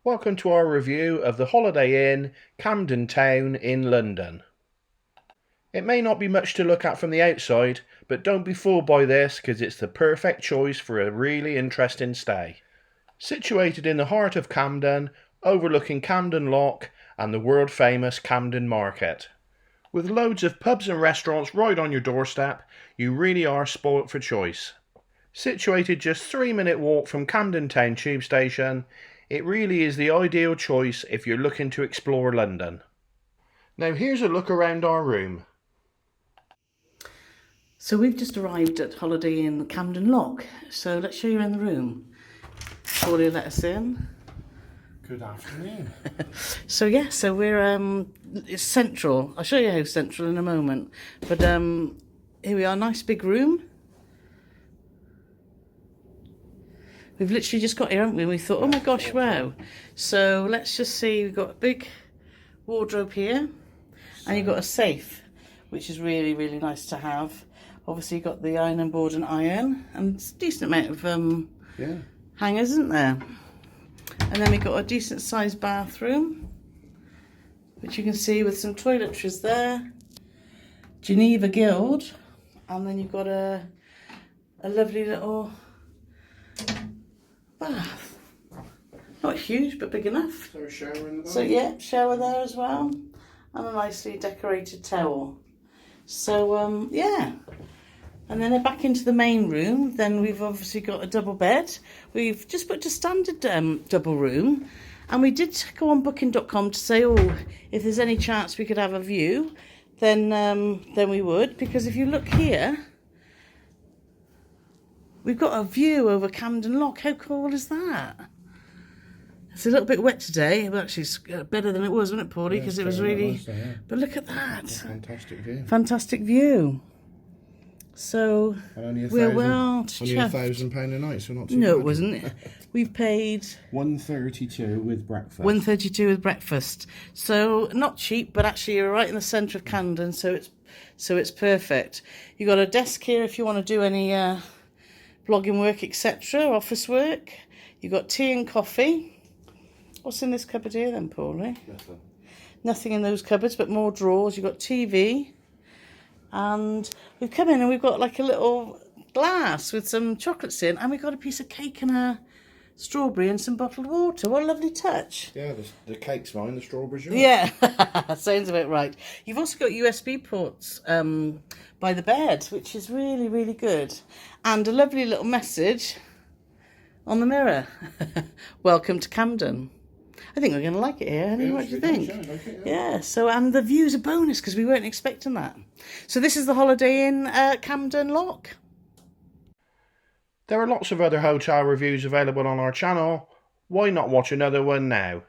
Welcome to our review of the Holiday Inn, Camden Town in London. It may not be much to look at from the outside, but don't be fooled by this because it's the perfect choice for a really interesting stay. Situated in the heart of Camden, overlooking Camden Lock and the world famous Camden Market. With loads of pubs and restaurants right on your doorstep, you really are spoilt for choice. Situated just 3-minute walk from Camden Town Tube Station, it really is the ideal choice if you're looking to explore London. Now here's a look around our room. So we've just arrived at Holiday Inn Camden Lock, so let's show you around the room. Paulie, let us in. Good afternoon. So we're it's central. I'll show you how central in a moment. But here we are, nice big room. We've literally just got here, haven't we? We thought, oh my gosh, wow. So let's just see, we've got a big wardrobe here, and you've got a safe, which is really, really nice to have. Obviously you've got the ironing board and iron, and it's a decent amount of hangers, isn't there? And then we've got a decent sized bathroom, which you can see with some toiletries there. Geneva Guild, and then you've got a lovely little bath. Not huge, but big enough. Is there a shower in the bath? So yeah, shower there as well, and a nicely decorated towel. So yeah. And then back into the main room, then we've obviously got a double bed. We've just put a standard double room, and we did go on booking.com to say, oh, if there's any chance we could have a view, then we would, because if you look here, we've got a view over Camden Lock. How cool is that? It's a little bit wet today, but actually it's better than it was, wasn't it, Paulie? Because it was really... Nice, yeah. But look at that. Fantastic view. Fantastic view. So we're well only £1,000 a night, so not too bad. No, it wasn't. We've paid £132 with breakfast. £132 with breakfast. So not cheap, but actually you're right in the centre of Camden, so it's perfect. You've got a desk here if you want to do any blogging work, etc., office work. You've got tea and coffee. What's in this cupboard here then, Paulie? Nothing. Nothing in those cupboards, but more drawers. You've got TV. And we've come in and we've got like a little glass with some chocolates in, and we've got a piece of cake and a strawberry and some bottled water. What a lovely touch. Yeah, the cake's fine, the strawberries yours. Yeah, sounds about right. You've also got USB ports by the bed, which is really, really good. And a lovely little message on the mirror. Welcome to Camden. I think we're going to like it here. What do you think? Nice, yeah, like it, yeah, so and the view's a bonus because we weren't expecting that. So this is the Holiday Inn Camden Lock. There are lots of other hotel reviews available on our channel. Why not watch another one now?